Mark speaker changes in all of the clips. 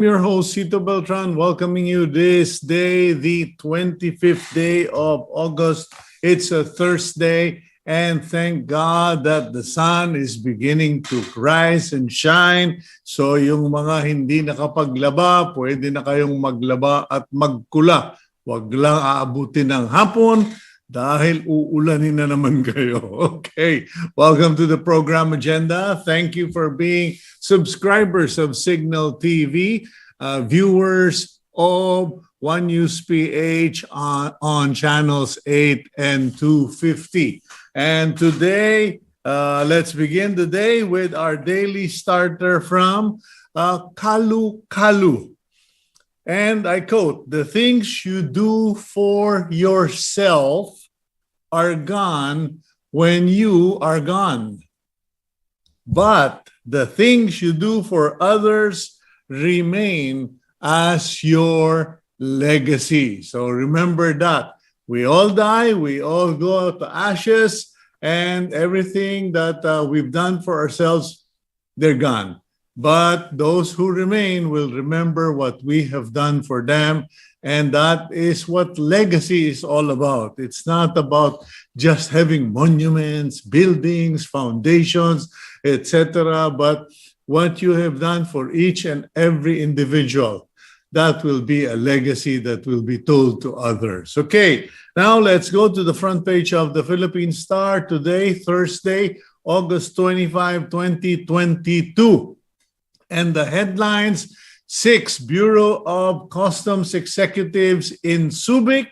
Speaker 1: Your host, Cito Beltran, welcoming you this day, the 25th day of August. It's a Thursday, and thank God that the sun is beginning to rise and shine. So yung mga hindi nakapaglaba, pwede na kayong maglaba at magkula. Huwag lang aabutin ng hapon dahil uulanin na naman kayo. Okay, welcome to the program agenda. Thank you for being subscribers of Cignal TV, viewers of One News PH on channels 8 and 250. And today, let's begin the day with our daily starter from Kalu Kalu. And I quote, "The things you do for yourself are gone when you are gone. But the things you do for others remain as your legacy." So remember that. We all die, we all go to ashes, and everything that we've done for ourselves, they're gone. But those who remain will remember what we have done for them. And that is what legacy is all about. It's not about just having monuments, buildings, foundations, etc., but what you have done for each and every individual. That will be a legacy that will be told to others. Okay, now let's go to the front page of the Philippine Star today, Thursday, August 25, 2022. And the headlines: 6 Bureau of Customs executives in Subic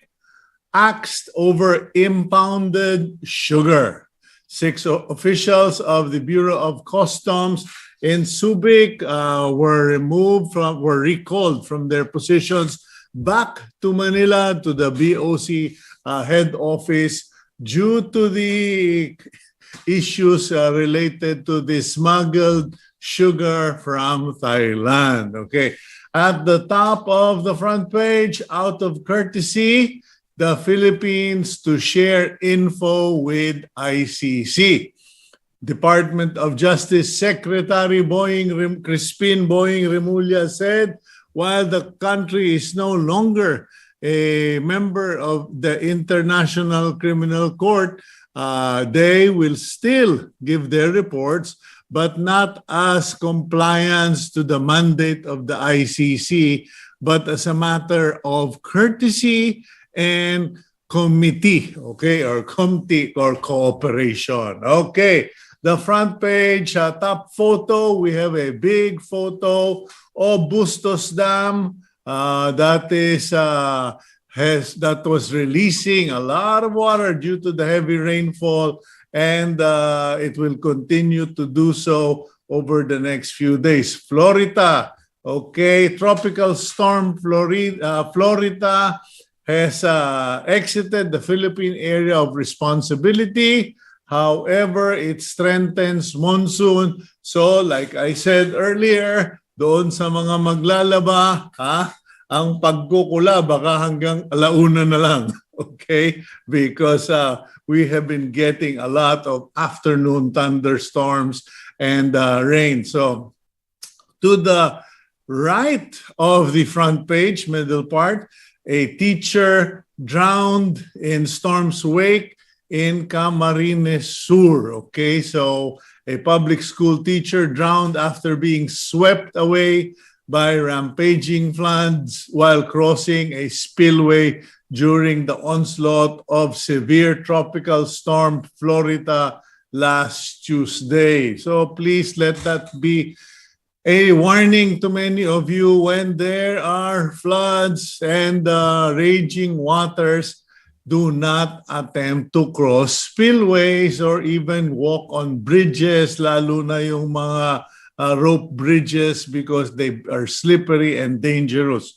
Speaker 1: axed over impounded sugar. 6 officials of the Bureau of Customs in Subic were recalled from their positions back to Manila, to the BOC head office, due to the issues related to the smuggled sugar from Thailand. Okay. At the top of the front page, out of courtesy, the Philippines to share info with ICC. Department of Justice Secretary Crispin Boying Remulla said, while the country is no longer a member of the International Criminal Court, they will still give their reports, but not as compliance to the mandate of the ICC, but as a matter of courtesy and committee, okay, or committee or cooperation. Okay, the front page, top photo, we have a big photo of Bustos Dam that was releasing a lot of water due to the heavy rainfall, and it will continue to do so over the next few days. Florida, okay, tropical storm Florida has exited the Philippine area of responsibility. However, it strengthens monsoon. So like I said earlier, doon sa mga maglalaba, ang pagkukula baka hanggang alauna na lang. Okay? Because we have been getting a lot of afternoon thunderstorms and rain. So to the right of the front page, middle part, a teacher drowned in storm's wake in Camarines Sur. Okay, so a public school teacher drowned after being swept away by rampaging floods while crossing a spillway during the onslaught of severe tropical storm Florida last Tuesday. So please let that be a warning to many of you when there are floods and raging waters. Do not attempt to cross spillways or even walk on bridges, lalo na yung mga rope bridges, because they are slippery and dangerous.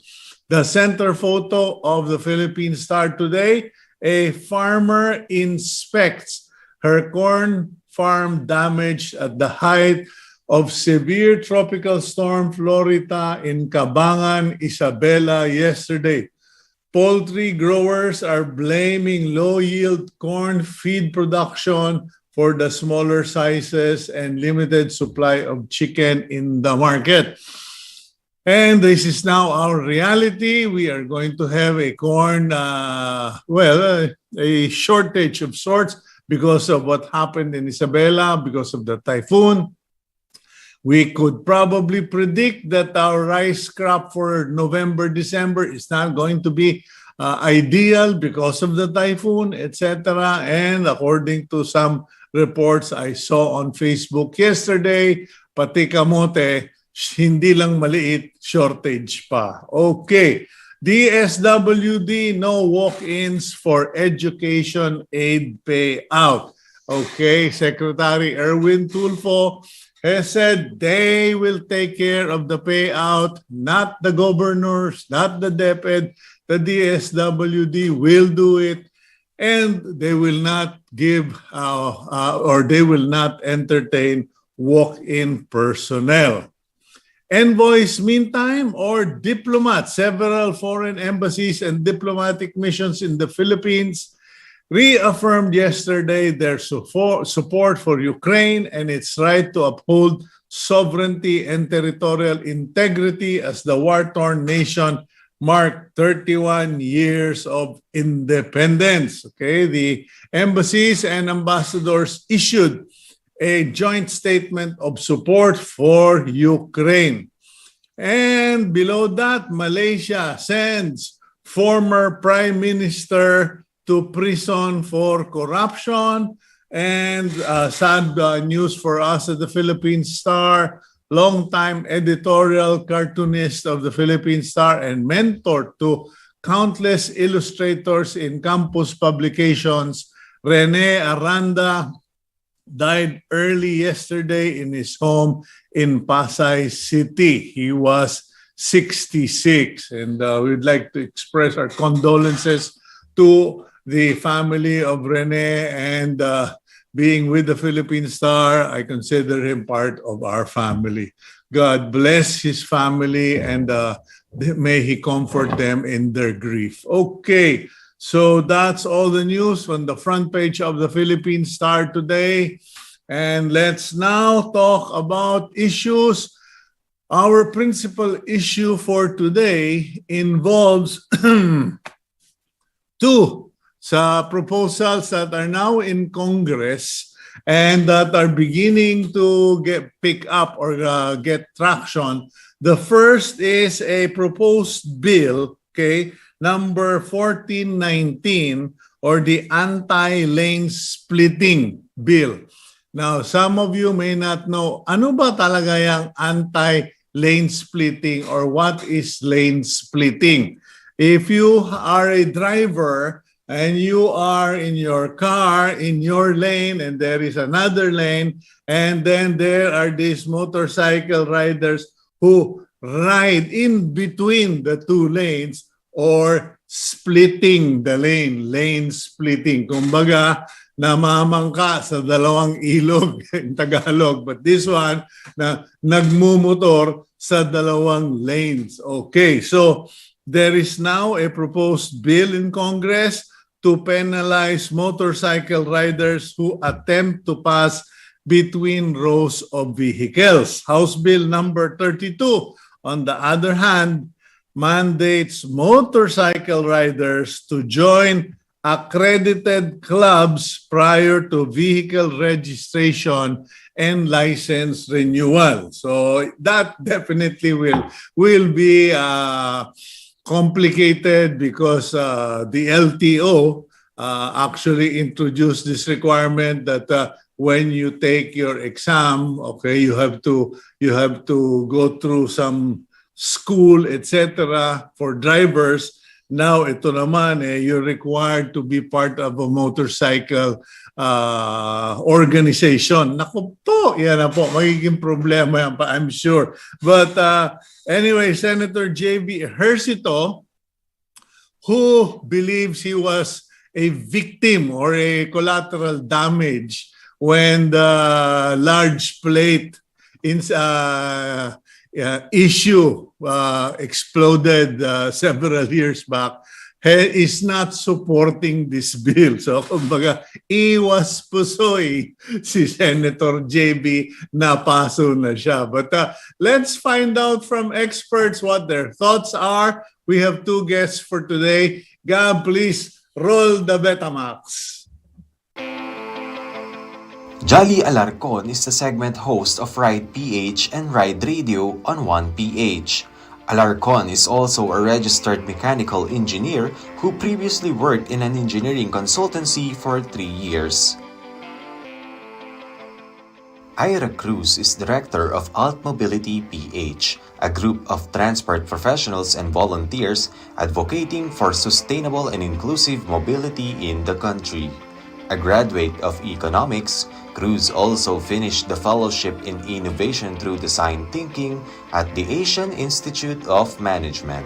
Speaker 1: The center photo of the Philippine Star today, a farmer inspects her corn farm damaged at the height of severe tropical storm Florida in Cabangan, Isabela yesterday. Poultry growers are blaming low-yield corn feed production for the smaller sizes and limited supply of chicken in the market. And this is now our reality. We are going to have a corn, a shortage of sorts because of what happened in Isabela, because of the typhoon. We could probably predict that our rice crop for November, December is not going to be ideal because of the typhoon, etc. And according to some reports I saw on Facebook yesterday, pati kamote, hindi lang maliit, shortage pa. Okay. DSWD, no walk-ins for education aid payout. Okay, Secretary Erwin Tulfo has said they will take care of the payout, not the governors, not the DepEd. The DSWD will do it, and they will not give or they will not entertain walk-in personnel. Envoys, meantime, or diplomats, several foreign embassies and diplomatic missions in the Philippines reaffirmed yesterday their support for Ukraine and its right to uphold sovereignty and territorial integrity as the war-torn nation marked 31 years of independence. Okay, the embassies and ambassadors issued a joint statement of support for Ukraine. And below that, Malaysia sends former Prime Minister to prison for corruption. And sad news for us at the Philippine Star, longtime editorial cartoonist of the Philippine Star and mentor to countless illustrators in campus publications, Rene Aranda, died early yesterday in his home in Pasay City. He was 66, and we'd like to express our condolences to the family of Rene, and being with the Philippine Star, I consider him part of our family. God bless his family, and may he comfort them in their grief. Okay. So that's all the news on the front page of the Philippine Star today. And let's now talk about issues. Our principal issue for today involves two proposals that are now in Congress and that are beginning to pick up or get traction. The first is a proposed bill, okay, number 1419, or the anti-lane splitting bill. Now, some of you may not know, ano ba talaga yung anti-lane splitting or what is lane splitting? If you are a driver and you are in your car, in your lane, and there is another lane, and then there are these motorcycle riders who ride in between the two lanes, or splitting the lane splitting. Kumbaga, namamangka sa dalawang ilog in Tagalog. But this one, na nagmumotor sa dalawang lanes. Okay, so there is now a proposed bill in Congress to penalize motorcycle riders who attempt to pass between rows of vehicles. House Bill number 32, on the other hand, mandates motorcycle riders to join accredited clubs prior to vehicle registration and license renewal. So that definitely will be complicated because the LTO actually introduced this requirement that when you take your exam, okay, you have to go through some school, etc. for drivers. Now, ito naman, you're required to be part of a motorcycle organization. Naku po, yan na po, magiging problema yan pa, I'm sure. But anyway, Senator J.B. Hercito, who believes he was a victim or a collateral damage when the large plate issue exploded several years back, is not supporting this bill. So, kumbaga, iwas pusoy si Senator JB, napaso na siya. But let's find out from experts what their thoughts are. We have two guests for today. Gab, please roll the Betamax.
Speaker 2: Jolly Alarcon is the segment host of Ride PH and Ride Radio on 1PH. Alarcon is also a registered mechanical engineer who previously worked in an engineering consultancy for 3 years. Ira Cruz is director of Alt Mobility PH, a group of transport professionals and volunteers advocating for sustainable and inclusive mobility in the country. A graduate of economics, Cruz also finished the fellowship in innovation through design thinking at the Asian Institute of Management.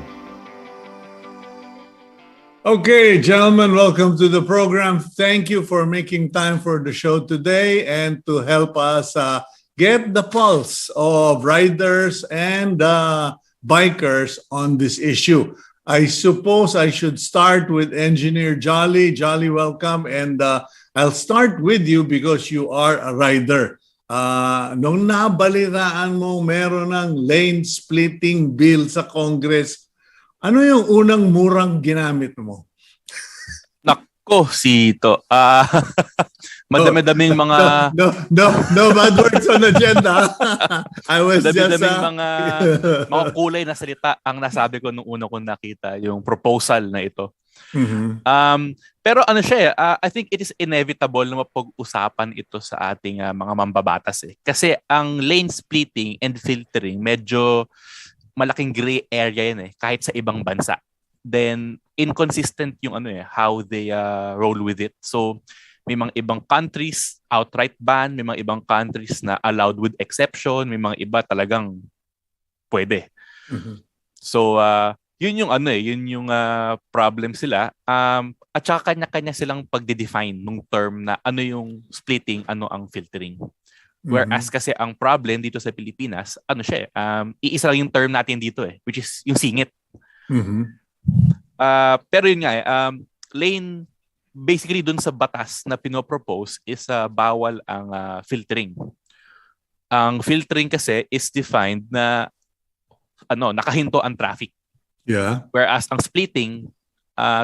Speaker 1: Okay, gentlemen, welcome to the program. Thank you for making time for the show today and to help us get the pulse of riders and bikers on this issue. I suppose I should start with Engineer Jolly. Jolly, welcome. And I'll start with you because you are a rider. Nung nabalitaan mo meron ng lane splitting bill sa Congress, ano yung unang murang ginamit mo?
Speaker 3: Nako, Sito. Madami-daming mga...
Speaker 1: No bad words on agenda. I was
Speaker 3: madami-daming mga kulay na salita ang nasabi ko nung una kong nakita, yung proposal na ito.
Speaker 1: Mm-hmm.
Speaker 3: Pero ano siya, I think it is inevitable na mapag-usapan ito sa ating mga mambabatas. Kasi ang lane splitting and filtering, medyo malaking gray area yan kahit sa ibang bansa. Then, inconsistent yung how they roll with it. So, may mga ibang countries outright ban, may mga ibang countries na allowed with exception, may mga iba talagang pwede.
Speaker 1: Mm-hmm.
Speaker 3: So, yun yung yun yung problem sila. At saka kanya-kanya silang pagde-define ng term na ano yung splitting, ano ang filtering. Whereas kasi ang problem dito sa Pilipinas, iisa lang yung term natin dito which is yung singit.
Speaker 1: Mm-hmm.
Speaker 3: Pero yun nga lane, basically dun sa batas na pinopropose is bawal ang filtering. Ang filtering kasi is defined na nakahinto ang traffic.
Speaker 1: Yeah.
Speaker 3: Whereas ang splitting,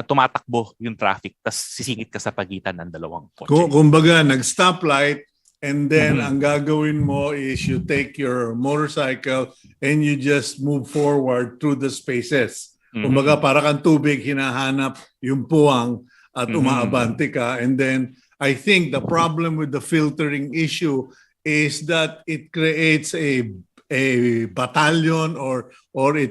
Speaker 3: tumatakbo yung traffic tas sisingit ka sa pagitan ng dalawang kotse.
Speaker 1: Kumbaga, nag-stoplight and then ang gagawin mo is you take your motorcycle and you just move forward through the spaces. Kumbaga, para kang tubig, hinahanap yung puwang at umaabante ka. And then, I think the problem with the filtering issue is that it creates a battalion or a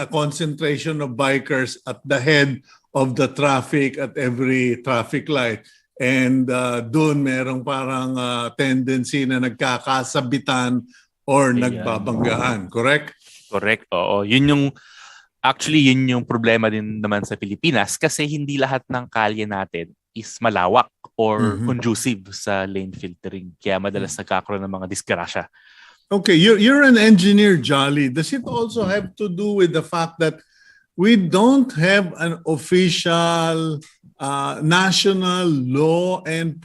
Speaker 1: concentration of bikers at the head of the traffic at every traffic light. And doon merong parang tendency na nagkakasabitan or nagbabanggaan. Correct?
Speaker 3: Correct. Oo. Yun yung problema din naman sa Pilipinas kasi hindi lahat ng kalye natin is malawak or conducive sa lane filtering. Kaya madalas nagkakaroon ng mga disgrasya.
Speaker 1: Okay, you're an engineer, Jolly. Does it also have to do with the fact that we don't have an official national law and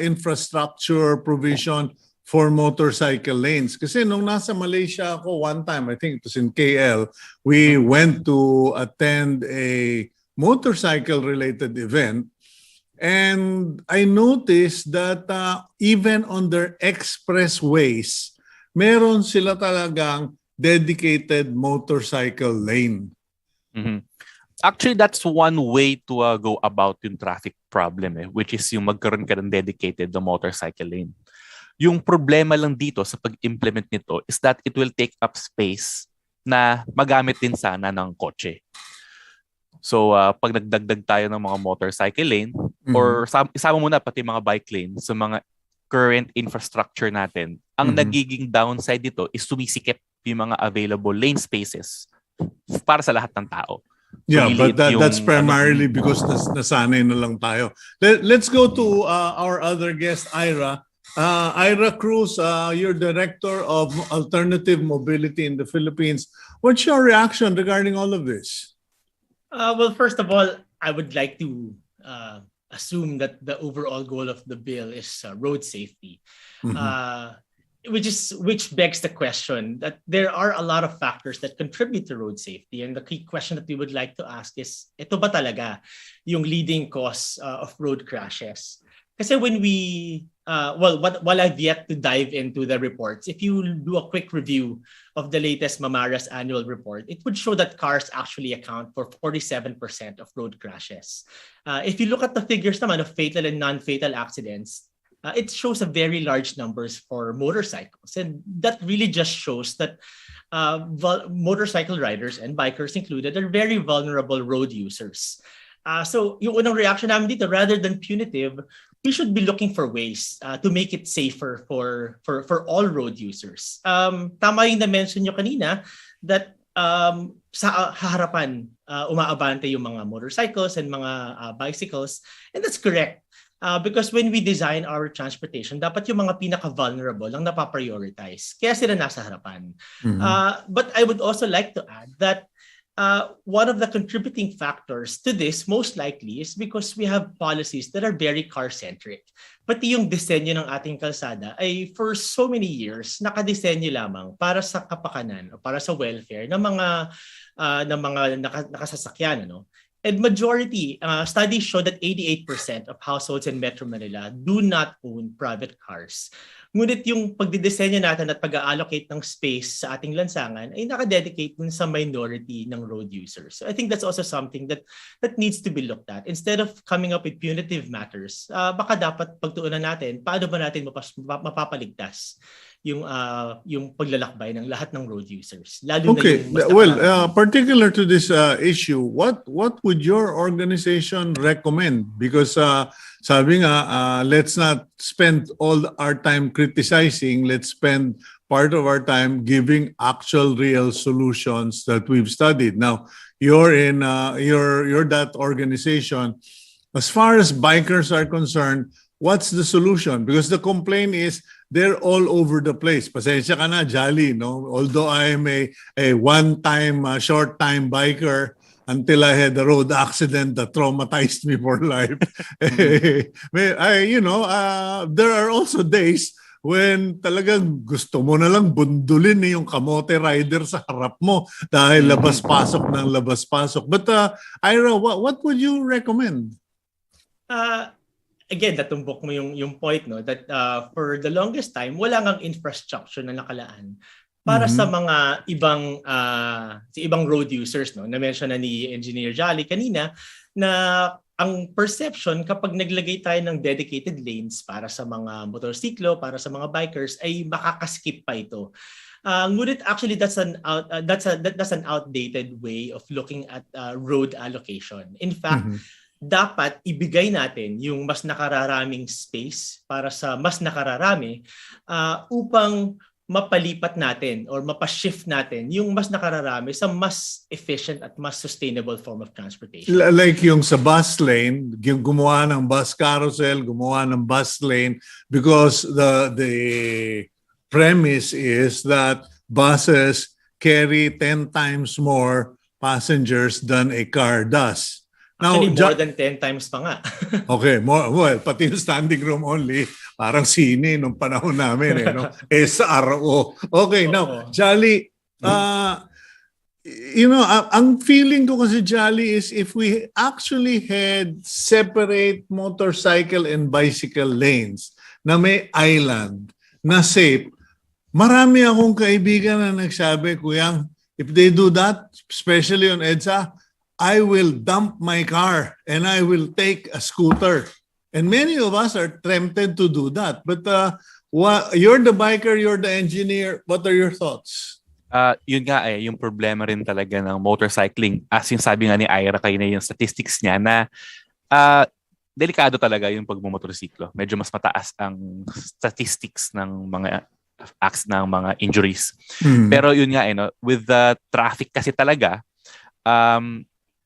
Speaker 1: infrastructure provision for motorcycle lanes? Kasi nung nasa Malaysia ako one time, I think it was in KL, we went to attend a motorcycle-related event. And I noticed that even on their expressways, meron sila talagang dedicated motorcycle lane.
Speaker 3: Mm-hmm. Actually, that's one way to go about yung traffic problem, which is yung magkaroon ka ng dedicated na motorcycle lane. Yung problema lang dito sa pag-implement nito is that it will take up space na magamit din sana ng kotse. So, pag nagdagdag tayo ng mga motorcycle lane or isama mo na pati mga bike lane sa mga current infrastructure natin, ang nagiging downside dito is sumisikip yung mga available lane spaces para sa lahat ng tao.
Speaker 1: Yeah, but that's primarily because nasanay na lang tayo. Let's go to our other guest, Ira. Ira Cruz, you're Director of Alternative Mobility in the Philippines. What's your reaction regarding all of this?
Speaker 4: Well, first of all, I would like to assume that the overall goal of the bill is road safety. Which begs the question that there are a lot of factors that contribute to road safety, and the key question that we would like to ask is, ito ba talaga yung leading cause of road crashes? Kasi when we while I've yet to dive into the reports, if you do a quick review of the latest Mamara's annual report, it would show that cars actually account for 47% of road crashes. If you look at the figures naman of fatal and non-fatal accidents, it shows a very large numbers for motorcycles. And that really just shows that motorcycle riders and bikers included are very vulnerable road users. So yung unang reaction namin dito, rather than punitive, we should be looking for ways to make it safer for all road users. Tama yung na-mention nyo kanina that sa harapan umaabante yung mga motorcycles and mga bicycles, and that's correct. Because when we design our transportation, dapat yung mga pinaka-vulnerable lang napaprioritize. Kaya sila nasa harapan. But I would also like to add that one of the contributing factors to this, most likely, is because we have policies that are very car-centric. Pati yung disenyo ng ating kalsada ay for so many years, nakadesenyo lamang para sa kapakanan o para sa welfare ng mga nakasasakyan. Ano? And majority, studies show that 88% of households in Metro Manila do not own private cars. Ngunit yung pagdidesenyo natin at pag-allocate ng space sa ating lansangan ay nakadedicate dun sa minority ng road users. So I think that's also something that needs to be looked at. Instead of coming up with punitive matters, baka dapat pagtuunan natin, paano ba natin mapapaligtas yung paglalakbay ng lahat ng road users. Lalo
Speaker 1: okay,
Speaker 4: na yung
Speaker 1: well, particular to this issue, what would your organization recommend? Because sabi nga, let's not spend all our time criticizing, let's spend part of our time giving actual real solutions that we've studied. Now, you're in you're that organization. As far as bikers are concerned, what's the solution? Because the complaint is they're all over the place. Pasensya ka na, Jolly, no? Although I am a one-time, short-time biker, until I had a road accident that traumatized me for life. There are also days when talagang gusto mo na lang bundulin yung kamote rider sa harap mo dahil labas-pasok ng labas-pasok. But Ira, what would you recommend?
Speaker 4: Again, natumbok mo yung point, no, that for the longest time wala ngang infrastructure na nakalaan para sa mga ibang road users, no. Na-mention na ni Engineer Jolly kanina na ang perception kapag naglagay tayo ng dedicated lanes para sa mga motorsiklo, para sa mga bikers, ay makakaskip pa ito. Ngunit actually that's an outdated way of looking at road allocation. In fact, dapat ibigay natin yung mas nakararaming space para sa mas nakararami upang mapalipat natin or mapashift natin yung mas nakararami sa mas efficient at mas sustainable form of transportation.
Speaker 1: Like yung sa bus lane, yung gumawa ng bus carousel, gumawa ng bus lane because the premise is that buses carry 10 times more passengers than a car does.
Speaker 4: Actually, more than 10 times pa nga.
Speaker 1: Okay, well, pati yung standing room only, parang sine nung panahon namin, no? SRO. Okay, now, Jolly, ang feeling ko kasi, Jolly, is if we actually had separate motorcycle and bicycle lanes na may island, na safe, marami akong kaibigan na nagsabi, Kuyang, if they do that, especially on EDSA, I will dump my car and I will take a scooter. And many of us are tempted to do that. But you're the biker, you're the engineer. What are your thoughts?
Speaker 3: Yun nga yung problema rin talaga ng motorcycling. As yung sabi nga ni Ira kanina yung statistics niya na delikado talaga yung pagmumotorsiklo. Medyo mas mataas ang statistics ng mga acts ng mga injuries. Pero yun nga with the traffic kasi talaga,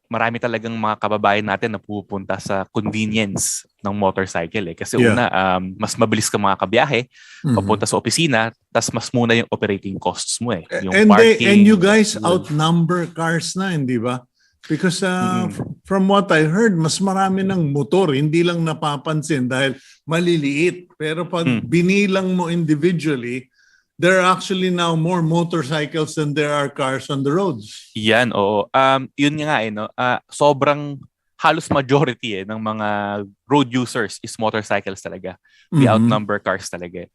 Speaker 3: marami talagang mga kababayan natin na pupunta sa convenience ng motorcycle Kasi una, mas mabilis ka mga kabiyahe, papunta sa opisina, tas mas muna yung operating costs mo Yung
Speaker 1: and
Speaker 3: parking.
Speaker 1: And you guys outnumber cars na, hindi ba? Because from what I heard, mas marami ng motor, hindi lang napapansin dahil maliliit. Pero pag binilang mo individually, there are actually now more motorcycles than there are cars on the roads.
Speaker 3: Yan, oo. Yun nga no. Sobrang halos majority ng mga road users is motorcycles talaga. We outnumber cars talaga.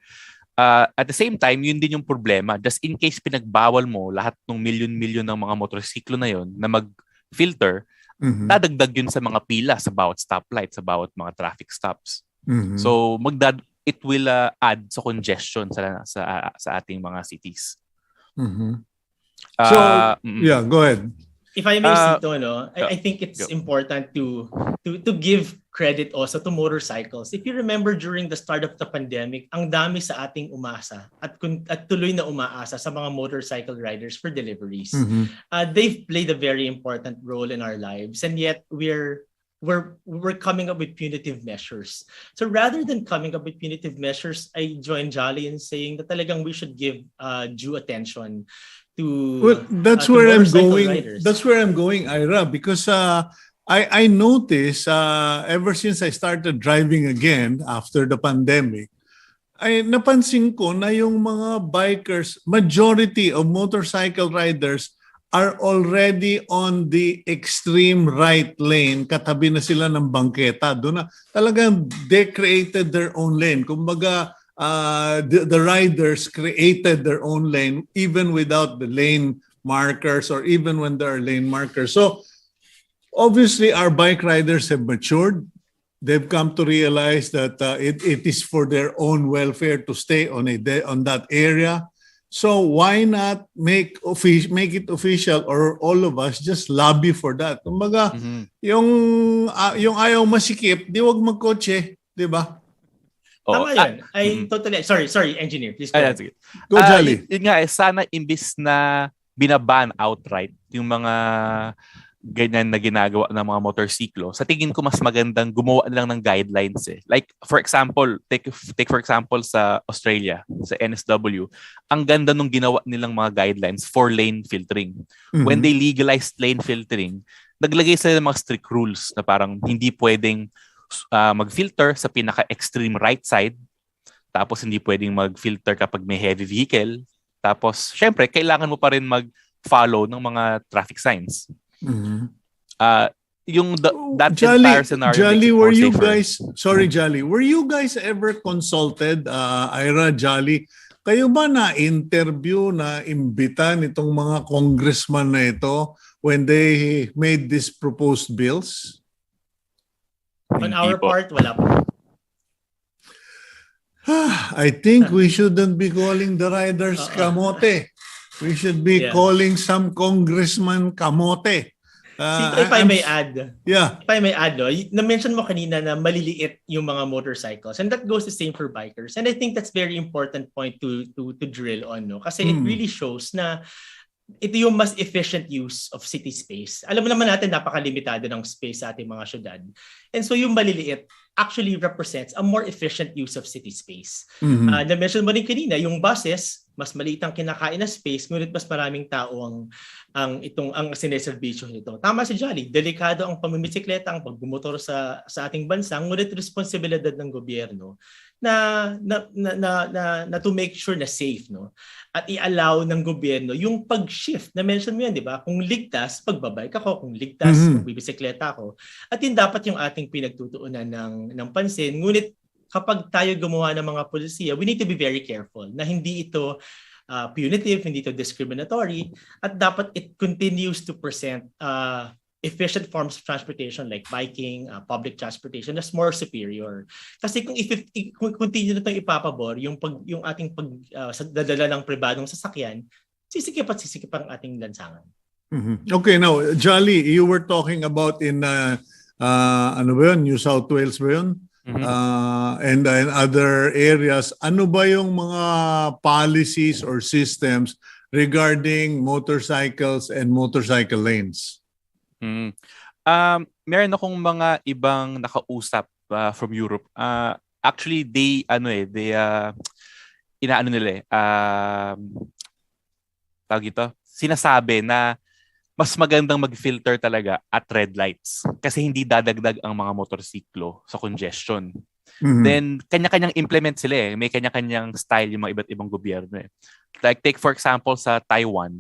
Speaker 3: At the same time, yun din yung problema. Just in case pinagbawal mo lahat ng milyon-milyon ng mga motorsiklo na yun na mag-filter, dadagdag yun sa mga pila, sa bawat stoplight, sa bawat mga traffic stops. So, it will add sa congestion sa ating mga cities.
Speaker 1: Yeah, go ahead.
Speaker 4: If I may Sito, I think it's important to give credit also to motorcycles. If you remember during the start of the pandemic, ang dami sa ating umasa at tuloy na umaasa sa mga motorcycle riders for deliveries. They've played a very important role in our lives, and yet we're coming up with punitive measures. So rather than coming up with punitive measures, I join Jolly in saying that talagang we should give due attention to
Speaker 1: that's where I'm going. Riders. That's where I'm going, Ira, because I noticed ever since I started driving again after the pandemic, ay napansin ko na yung mga bikers, majority of motorcycle riders are already on the extreme right lane. Katabi na sila ng bangketa. Doon na talagang they created their own lane. Kumbaga, the riders created their own lane even without the lane markers or even when there are lane markers. So obviously our bike riders have matured. They've come to realize that it is for their own welfare to stay on that area. So why not make it official, or all of us just lobby for that? Kumbaga, yung ayaw masikip, di wag magkotse, di ba?
Speaker 4: Tama yun. I totally... Sorry, engineer. Please go ahead.
Speaker 1: Go, Jolly.
Speaker 3: Yun nga, sana imbis na binaban outright yung mga ganyan na ginagawa ng mga motorsiklo, sa tingin ko mas magandang gumawa lang ng guidelines eh. Like, for example, take for example sa Australia, sa NSW, ang ganda nung ginawa nilang mga guidelines for lane filtering. When they legalized lane filtering, naglagay sila ng mga strict rules na parang hindi pwedeng mag-filter sa pinaka-extreme right side, tapos hindi pwedeng mag-filter kapag may heavy vehicle, tapos syempre kailangan mo pa rin mag-follow ng mga traffic signs. Yung that entire scenario,
Speaker 1: Jolly, were you guys ever consulted, Ira, Jolly? Kayo ba na-interview, na imbitan itong mga congressman na ito when they made these proposed bills?
Speaker 4: On our part, wala po.
Speaker 1: I think we shouldn't be calling the riders kamote. We should be calling some congressman kamote.
Speaker 4: If I may add,
Speaker 1: If
Speaker 4: I may add, na-mention mo kanina na maliliit yung mga motorcycles, and that goes the same for bikers. And I think that's very important point to drill on, no? Kasi it really shows na ito yung mas efficient use of city space. Alam mo naman natin, napakalimitado ng space sa ating mga syudad. And so yung maliliit actually represents a more efficient use of city space. Na-mention mo rin kanina, yung buses, mas maliit ang kinakain na space, ngunit mas maraming tao ang sineserbisyo nito. Tama si Jolly, delikado ang pamimisikleta, ang pagbumotor sa ating bansa, ngunit responsibilidad ng gobyerno na to make sure na safe, no? At i-allow ng gobyerno yung pag-shift. Na-mention mo yan, di ba? Kung ligtas, pagbabike ako. Kung ligtas, magbibisikleta ako. At yun dapat yung ating pinagtutuunan ng pansin. Ngunit kapag tayo gumawa ng mga polisiya, we need to be very careful na hindi ito punitive, hindi ito discriminatory, at dapat it continues to present efficient forms of transportation like biking, public transportation that's more superior. Kasi kung continue na itong ipapabor, yung ating dadala ng pribadong sasakyan, sisikip ang ating lansangan.
Speaker 1: Okay, now, Jolly, you were talking about in ano ba yun? New South Wales ba yun? And in other areas, ano ba yung mga policies or systems regarding motorcycles and motorcycle lanes?
Speaker 3: Meron akong mga ibang nakausap from Europe. Actually, tawag ito, sinasabi na mas magandang mag-filter talaga at red lights kasi hindi dadagdag ang mga motorsiklo sa congestion.
Speaker 1: Mhm.
Speaker 3: Then, kanya-kanyang implement sila eh. May kanya-kanyang style yung mga iba't ibang gobyerno eh. Like, take for example sa Taiwan,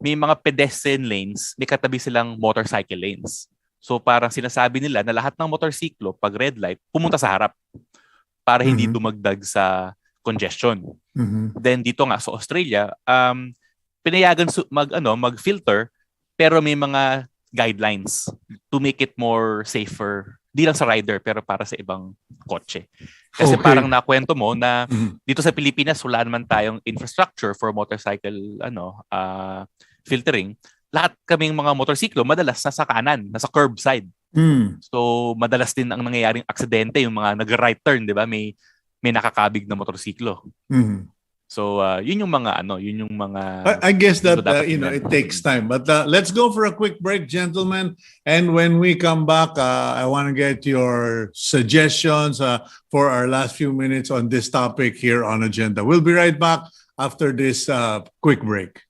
Speaker 3: may mga pedestrian lanes, may katabi silang motorcycle lanes. So, parang sinasabi nila na lahat ng motorsiklo, pag red light, pumunta sa harap para hindi dumagdag sa congestion.
Speaker 1: Mhm.
Speaker 3: Then, dito nga sa Australia, pinayagan mag-filter, pero may mga guidelines to make it more safer. Di lang sa rider, pero para sa ibang kotse. Kasi
Speaker 1: Okay.
Speaker 3: parang nakwento mo na
Speaker 1: Mhm.
Speaker 3: dito sa Pilipinas, wala naman tayong infrastructure for motorcycle filtering. Lahat kaming mga motorsiklo, madalas nasa kanan, nasa curbside.
Speaker 1: Mm.
Speaker 3: So, madalas din ang nangyayaring aksidente, yung mga nag-right turn, di ba? May nakakabig na motorsiklo.
Speaker 1: Mhm.
Speaker 3: So, yun yung mga
Speaker 1: I guess that
Speaker 3: dapat
Speaker 1: it takes time. But let's go for a quick break, gentlemen. And when we come back, I want to get your suggestions for our last few minutes on this topic here on Agenda. We'll be right back after this quick break.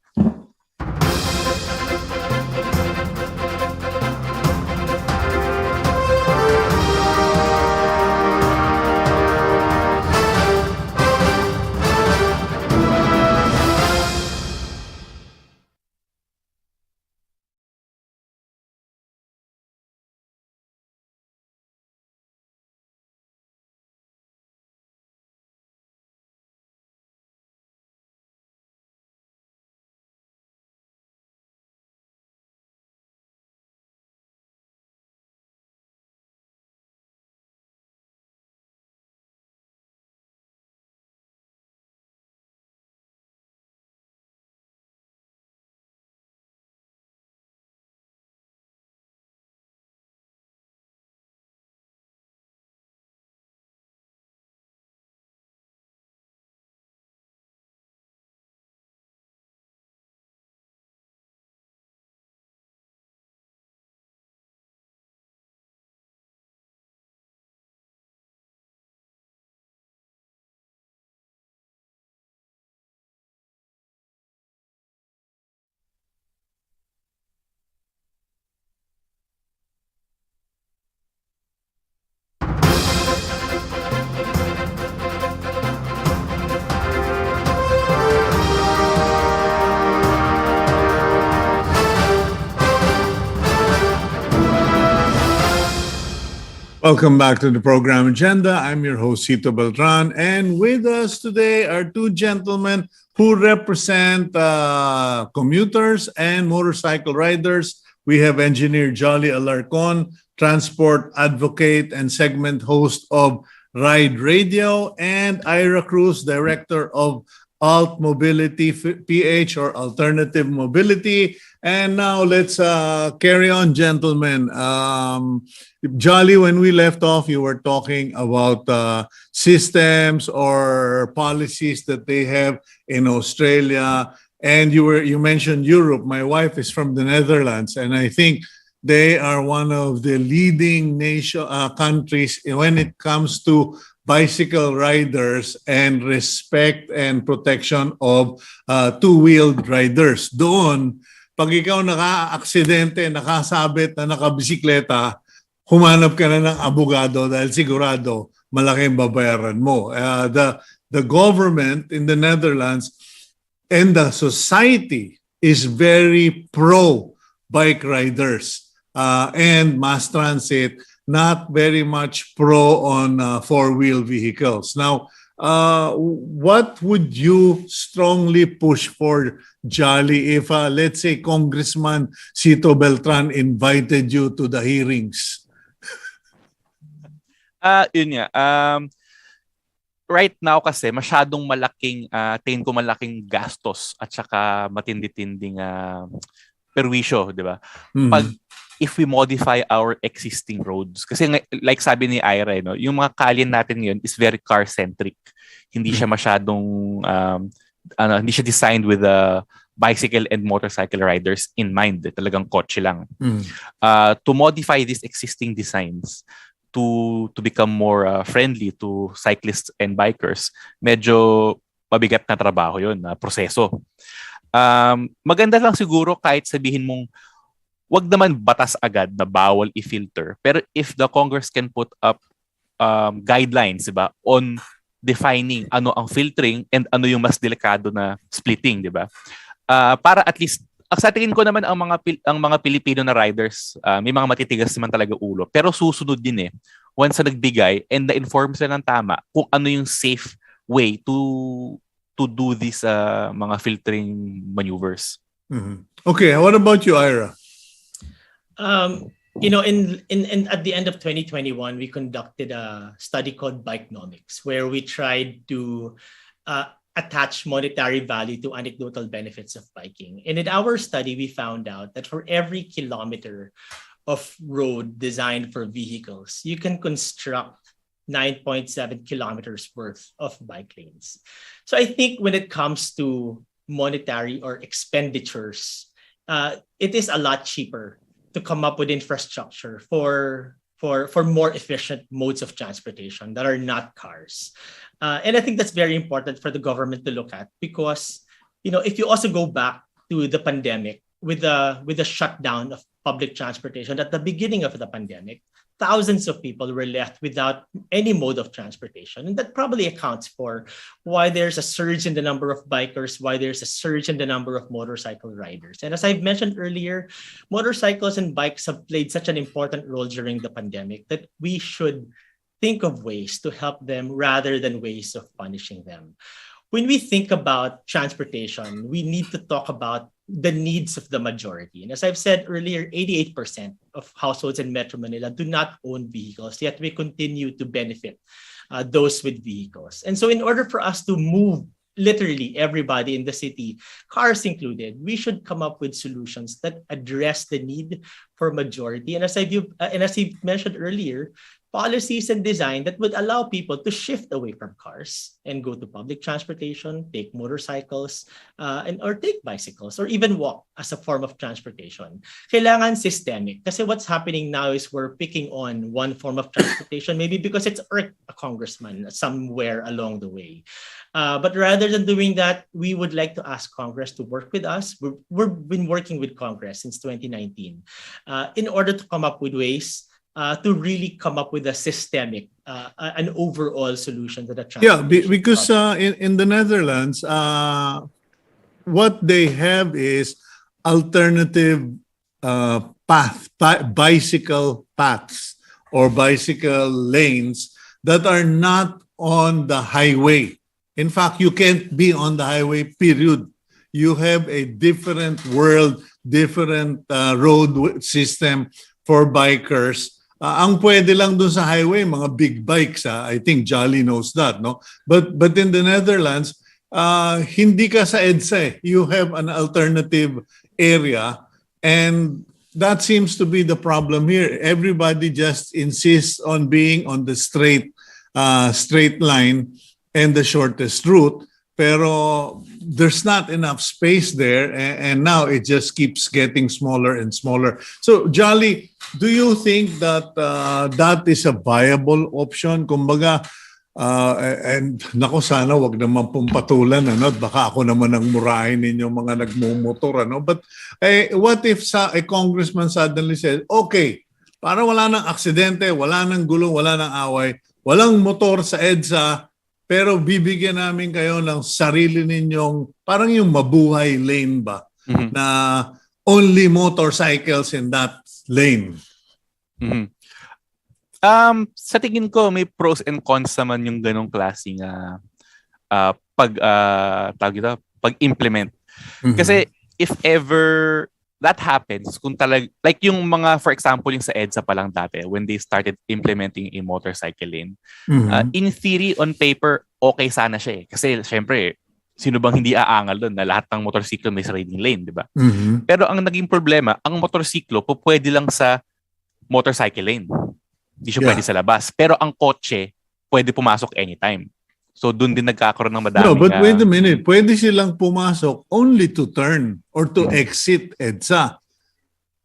Speaker 1: Welcome back to the program Agenda. I'm your host, Cito Beltran. And with us today are two gentlemen who represent commuters and motorcycle riders. We have Engineer Jolly Alarcon, transport advocate and segment host of Ride Radio, and Ira Cruz, director of Alt Mobility PH or Alternative Mobility. And now let's carry on, gentlemen. Jolly, when we left off, you were talking about systems or policies that they have in Australia, and you mentioned Europe. My wife is from the Netherlands, and I think they are one of the leading countries when it comes to bicycle riders and respect and protection of two-wheeled riders. Doon, pag ikaw naka-aksidente, nakasabit na nakabisikleta, humanap ka na ng abogado dahil sigurado malaking babayaran mo. The government in the Netherlands and the society is very pro-bike riders and mass transit, not very much pro on four-wheel vehicles. Now, what would you strongly push for, Jolly, if let's say Congressman Cito Beltran invited you to the hearings?
Speaker 3: Yun nga. Right now kasi masyadong tingin ko malaking gastos at saka matindi-tinding perwisyo, di ba? If we modify our existing roads. Kasi like sabi ni Ira, no, yung mga kalye natin ngayon is very car-centric. Hindi siya masyadong, hindi siya designed with bicycle and motorcycle riders in mind. Talagang kotse lang. To modify these existing designs to become more friendly to cyclists and bikers, medyo mabigat na trabaho yun, proseso. Maganda lang siguro kahit sabihin mong wag naman batas agad na bawal i-filter. Pero if the Congress can put up guidelines, diba, on defining ano ang filtering and ano yung mas delikado na splitting, diba? Para at least sa tingin ko naman ang mga Pilipino na riders, may mga matitigas naman talaga ulo. Pero susunod din once na nagbigay and na-inform sila ng tama kung ano yung safe way to do these mga filtering maneuvers.
Speaker 1: Mm-hmm. Okay, what about you, Ira?
Speaker 4: In at the end of 2021, we conducted a study called Bikenomics, where we tried to attach monetary value to anecdotal benefits of biking. And in our study, we found out that for every kilometer of road designed for vehicles, you can construct 9.7 kilometers worth of bike lanes. So I think when it comes to monetary or expenditures, it is a lot cheaper to come up with infrastructure for more efficient modes of transportation that are not cars. And I think that's very important for the government to look at because, if you also go back to the pandemic with the shutdown of public transportation at the beginning of the pandemic, thousands of people were left without any mode of transportation. And that probably accounts for why there's a surge in the number of bikers, why there's a surge in the number of motorcycle riders. And as I've mentioned earlier, motorcycles and bikes have played such an important role during the pandemic that we should think of ways to help them rather than ways of punishing them. When we think about transportation, we need to talk about the needs of the majority. And as I've said earlier, 88% of households in Metro Manila do not own vehicles, yet we continue to benefit those with vehicles. And so in order for us to move literally everybody in the city, cars included, we should come up with solutions that address the need for majority. And as you mentioned earlier, policies and design that would allow people to shift away from cars and go to public transportation, take motorcycles, or take bicycles, or even walk as a form of transportation. Kailangan systemic. Kasi what's happening now is we're picking on one form of transportation, maybe because it's irked a congressman somewhere along the way. But rather than doing that, we would like to ask Congress to work with us. We've been working with Congress since 2019 in order to come up with ways to really come up with a systemic, an overall solution to the transportation.
Speaker 1: Because in the Netherlands, what they have is alternative bicycle paths or bicycle lanes that are not on the highway. In fact, you can't be on the highway, period. You have a different world, different road system for bikers. Ang pwede lang dun sa highway, mga big bikes. I think Jolly knows that, no? But in the Netherlands, hindi ka sa EDSA. You have an alternative area, and that seems to be the problem here. Everybody just insists on being on the straight line and the shortest route. Pero there's not enough space there, and now it just keeps getting smaller and smaller. So, Jolly, do you think that that is a viable option? Kumbaga, and nako, sana wag naman pong patulan, ano? Baka ako naman ang murahin ninyo mga nagmumotor, ano? But what if a congressman suddenly says, okay, para wala nang aksidente, wala nang gulo, wala nang away, walang motor sa EDSA, pero bibigyan namin kayo ng sarili ninyong, parang yung mabuhay lane ba? Mm-hmm. Na only motorcycles in that lane.
Speaker 3: Mm-hmm. Sa tingin ko, may pros and cons naman yung ganong klaseng pag-implement. Mm-hmm. Kasi if ever that happens, kung like yung mga, for example, yung sa EDSA pa lang dati, when they started implementing a motorcycle lane, in theory, on paper, okay sana siya eh. Kasi syempre, sino bang hindi aangal doon na lahat ng motorsiklo may riding lane, di ba? Mm-hmm. Pero ang naging problema, ang motorsiklo pwede lang sa motorcycle lane. Hindi siya pwede sa labas. Pero ang kotse, pwede pumasok anytime. So doon din nagkakaroon ng madaming...
Speaker 1: No, but wait a minute. Pwede silang pumasok only to turn or to exit EDSA.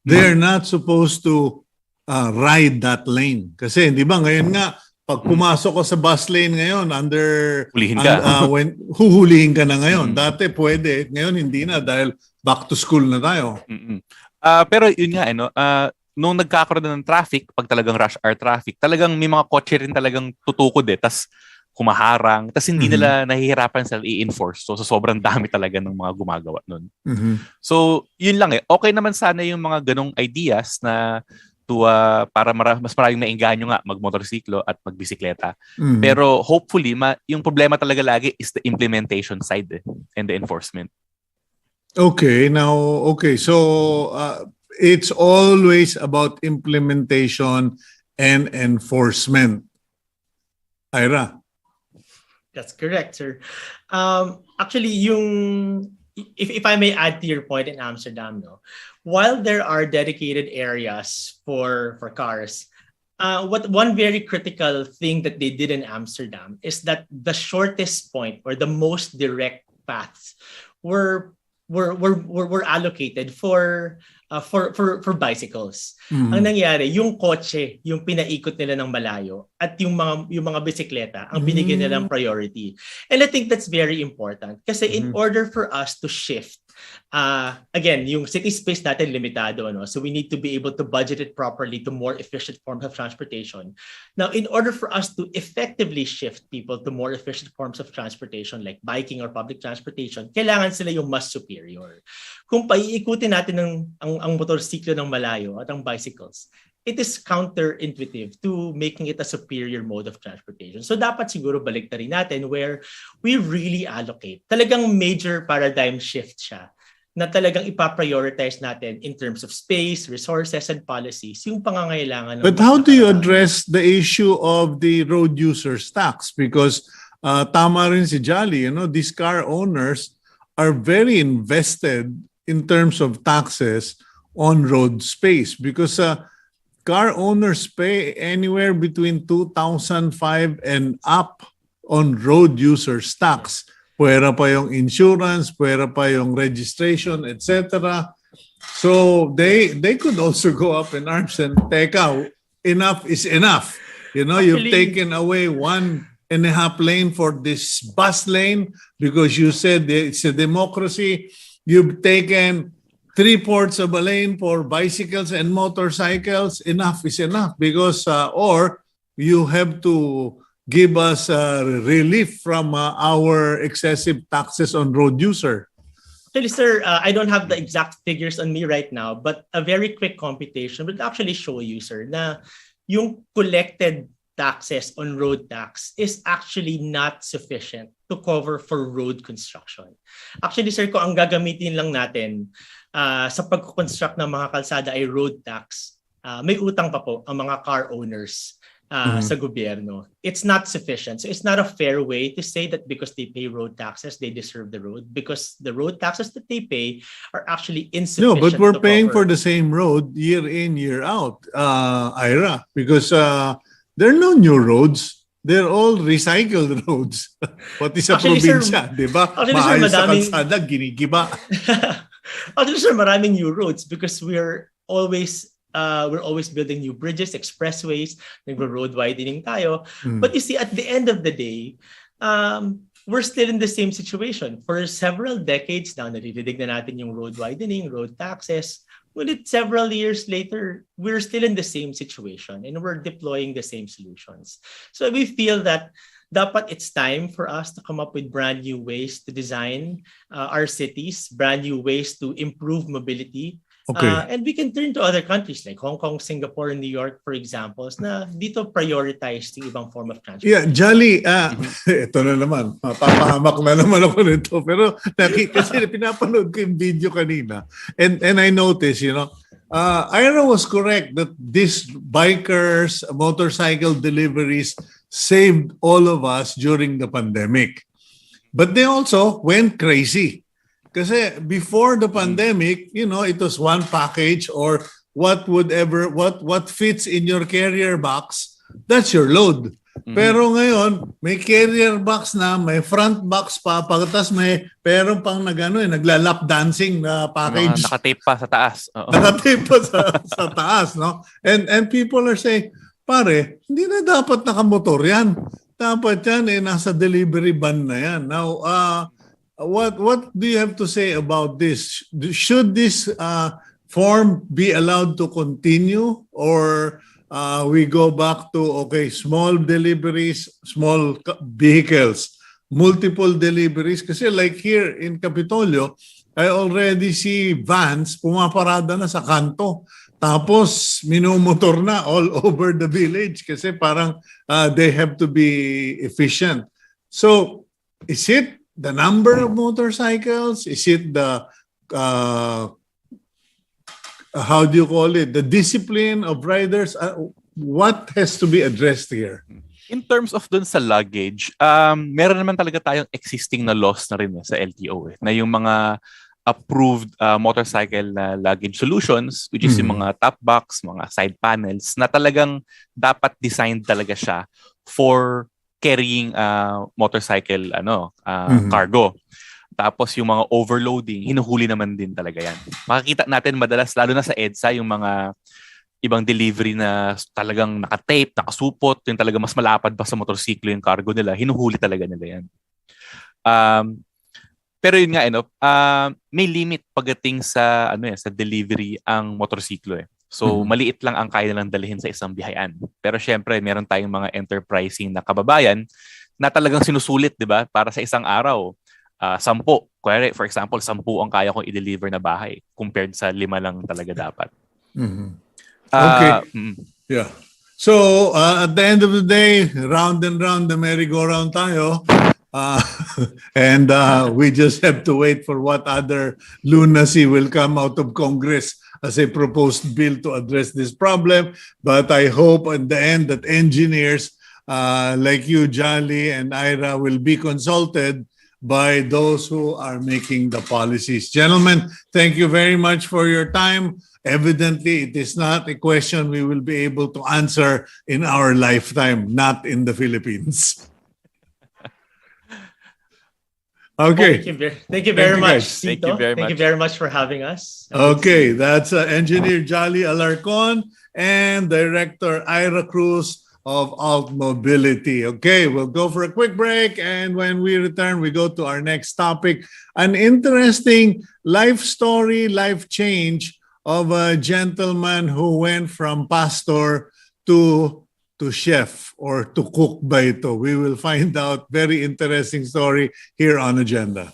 Speaker 1: They're not supposed to ride that lane. Kasi, di ba, ngayon nga, pag pumasok ko sa bus lane ngayon,
Speaker 3: hulihin ka.
Speaker 1: Huhulihin ka na ngayon. Dati pwede, ngayon hindi na dahil back to school na tayo.
Speaker 3: Pero yun nga, nung nagkakaroon na ng traffic, pag talagang rush hour traffic, talagang may mga kotse rin talagang tutukod tas humaharang, tas hindi nila nahihirapan sila i-enforce. So sobrang dami talaga ng mga gumagawa nun. So, yun lang Okay naman sana yung mga ganong ideas na para mas maraming maingganyo nga magmotorsiklo at magbisikleta. Pero hopefully, yung problema talaga lagi is the implementation side and the enforcement.
Speaker 1: Okay, so it's always about implementation and enforcement. Ira?
Speaker 4: That's correct, sir. Actually, if I may add to your point in Amsterdam, while there are dedicated areas for cars, one very critical thing that they did in Amsterdam is that the shortest point or the most direct paths were allocated for bicycles. Ang nangyari, yung kotse, yung pinaikot nila ng malayo at yung mga bisikleta ang binigyan nila ng priority. And I think that's very important kasi in order for us to shift, again, yung city space natin limitado, so we need to be able to budget it properly to more efficient forms of transportation. Now, in order for us to effectively shift people to more efficient forms of transportation like biking or public transportation, kailangan sila yung mas superior. Kung paiikutin natin ang motorsiklo ng malayo at ang bicycles, it is counterintuitive to making it a superior mode of transportation. So dapat siguro balik na rin natin where we really allocate. Talagang major paradigm shift siya na talagang ipaprioritize natin in terms of space, resources, and policies yung pangangailangan.
Speaker 1: But how do you address the issue of the road users tax? Because tama rin si Jolly, these car owners are very invested in terms of taxes on road space because car owners pay anywhere between 2,005 and up on road users tax. Puwera pa yung insurance, puwera pa yung registration, etc. So they could also go up in arms and teka, enough is enough. You've taken away 1.5 lane for this bus lane because you said it's a democracy. You've taken 3/4 of a lane for bicycles and motorcycles. Enough is enough because or you have to give us relief from our excessive taxes on road user.
Speaker 4: Actually, sir, I don't have the exact figures on me right now, but a very quick computation would actually show you, sir, na yung collected taxes on road tax is actually not sufficient to cover for road construction. Actually, sir, kung ang gagamitin lang natin sa pag-construct ng mga kalsada ay road tax, may utang pa po ang mga car owners sa gobyerno. It's not sufficient. So it's not a fair way to say that because they pay road taxes, they deserve the road because the road taxes that they pay are actually insufficient.
Speaker 1: No, but we're paying for the same road year in, year out, Ira, because there are no new roads. They're all recycled roads. Pati sa probinsya, di ba? Maayos sa kalsada, ginigiba.
Speaker 4: Actually, sir, maraming new roads because we're always building new bridges, expressways, nagro-road widening tayo. But you see, at the end of the day, we're still in the same situation. For several decades now, naririnig na natin yung road widening, road taxes. Ngunit several years later, we're still in the same situation and we're deploying the same solutions. So we feel that dapat it's time for us to come up with brand new ways to design our cities, brand new ways to improve mobility. Okay. And we can turn to other countries like Hong Kong, Singapore, and New York, for examples, na dito prioritize yung ibang form of transportation.
Speaker 1: Yeah, Jolly, ito na naman, mapapahamak na naman ako nito. Pero kasi pinapanood ko yung video kanina. And I noticed, Ira was correct that these bikers, motorcycle deliveries saved all of us during the pandemic. But they also went crazy. Kasi before the pandemic, it was one package or what fits in your carrier box, that's your load. Pero ngayon, may carrier box na, may front box pa, pagkatas pero pang nagla-lap dancing na package.
Speaker 3: Nakatape pa sa taas.
Speaker 1: Nakatape pa sa taas, no? And people are saying, pare, hindi na dapat nakamotor yan. Dapat yan, nasa delivery van na yan. Now, what do you have to say about this? Should this form be allowed to continue, or we go back to, okay, small deliveries, small vehicles, multiple deliveries? Kasi like here in Capitolio, I already see vans pumaparada na sa kanto. Tapos minumotor na all over the village kasi parang they have to be efficient. So is it the number of motorcycles? Is it the how do you call it? The discipline of riders? What has to be addressed here?
Speaker 3: In terms of dun sa luggage, meron naman talaga tayong existing na laws na rin sa LTO na yung mga approved motorcycle na luggage solutions, which is yung mga top box, mga side panels, na talagang dapat designed talaga siya for carrying motorcycle cargo. Tapos yung mga overloading, hinuhuli naman din talaga yan. Makikita natin madalas, lalo na sa EDSA, yung mga ibang delivery na talagang naka-tape, nakasupot, yung talaga mas malapad pa sa motorsiklo yung cargo nila, hinuhuli talaga nila yan. Pero yun nga, may limit pagdating sa sa delivery ang motorsiklo. So, maliit lang ang kaya nilang dalhin sa isang biyahean. Pero syempre, meron tayong mga enterprising na kababayan na talagang sinusulit, di ba? Para sa isang araw, 10. For example, 10 ang kaya kong i-deliver na bahay compared sa 5 lang talaga dapat.
Speaker 1: Okay. Yeah. So, at the end of the day, round and round the merry-go-round tayo. And we just have to wait for what other lunacy will come out of Congress as a proposed bill to address this problem. But I hope in the end that engineers like you, Jolly, and Ira will be consulted by those who are making the policies. Gentlemen, thank you very much for your time. Evidently, it is not a question we will be able to answer in our lifetime, not in the Philippines. Okay.
Speaker 4: Thank you very much,
Speaker 3: Thank you very much.
Speaker 4: Thank you very much for having us.
Speaker 1: Okay, that's Engineer Jolly Alarcon and Director Ira Cruz of Alt Mobility. Okay, we'll go for a quick break, and when we return, we go to our next topic, an interesting life story, life change of a gentleman who went from pastor to chef or to cook ba ito. We will find out. Very interesting story here on Agenda.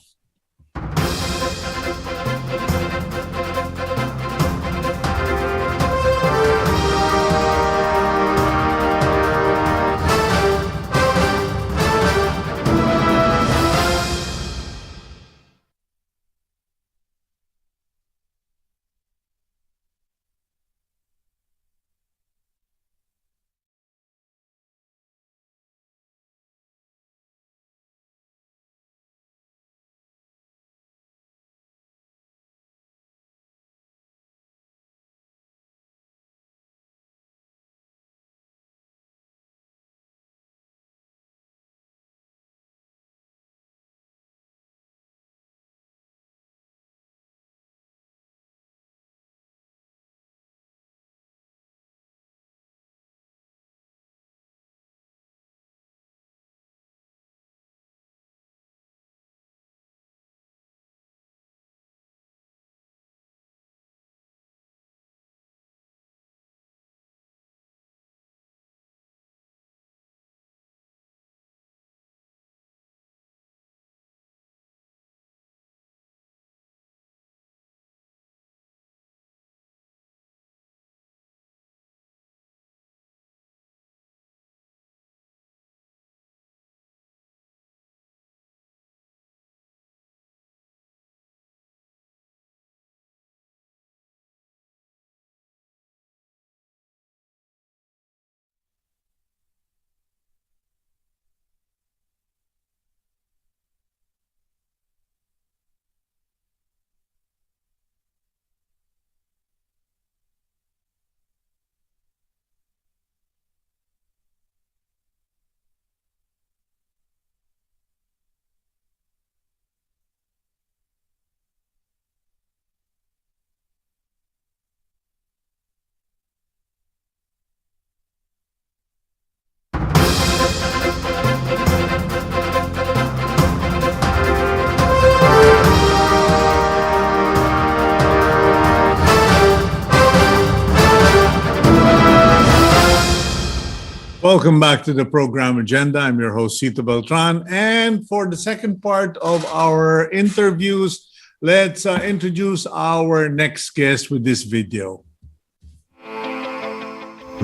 Speaker 1: Welcome back to the program agenda. I'm your host, Cito Beltran. And for the second part of our interviews, let's introduce our next guest with this video.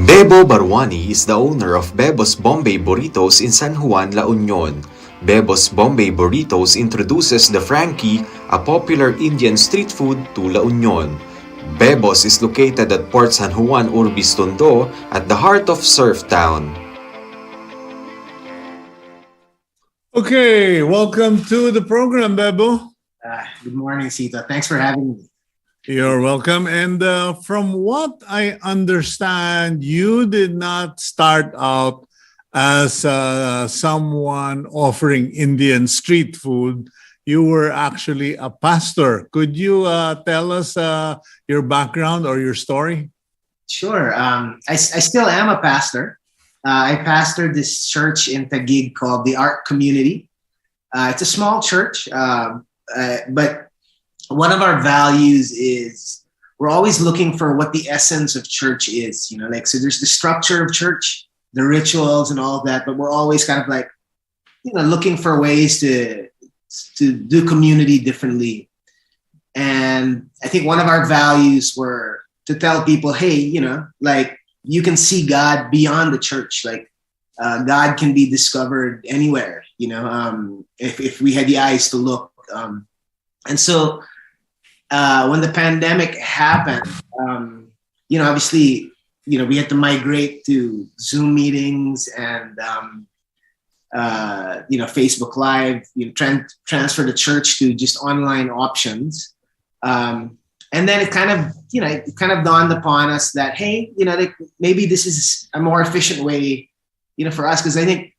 Speaker 2: Bebo Bharwani is the owner of Bebo's Bombay Burritos in San Juan, La Union. Bebo's Bombay Burritos introduces the Frankie, a popular Indian street food, to La Union. Bebo's is located at Port San Juan, Urbis Tondo, at the heart of Surf Town.
Speaker 1: Okay, welcome to the program, Bebo.
Speaker 5: Good morning, Cito. Thanks for having me.
Speaker 1: You're welcome. And from what I understand, you did not start out as someone offering Indian street food. You were actually a pastor. Could you tell us your background or your story?
Speaker 5: Sure. I still am a pastor. I pastor this church in Taguig called the Art Community. It's a small church, but one of our values is we're always looking for what the essence of church is. So there's the structure of church, the rituals and all of that, but we're always kind of looking for ways to do community differently. And I think one of our values were to tell people, hey, you can see God beyond the church. God can be discovered anywhere, if we had the eyes to look. And so when the pandemic happened, obviously, we had to migrate to Zoom meetings and, Facebook Live, transfer the church to just online options. And then it kind of dawned upon us that, hey, maybe this is a more efficient way, for us. Because I think,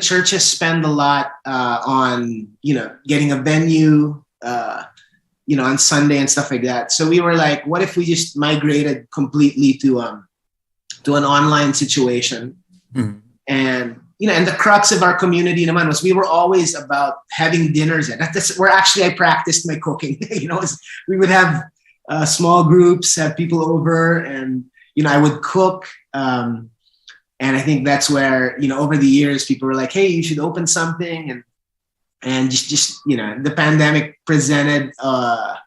Speaker 5: churches spend a lot on, getting a venue, on Sunday and stuff like that. So we were like, what if we just migrated completely to an online situation?
Speaker 1: Mm-hmm.
Speaker 5: And and the crux of our community naman was we were always about having dinners. That's where actually I practiced my cooking. We would have small groups, have people over, and I would cook. And I think that's where over the years people were like, hey, you should open something, and just the pandemic presented a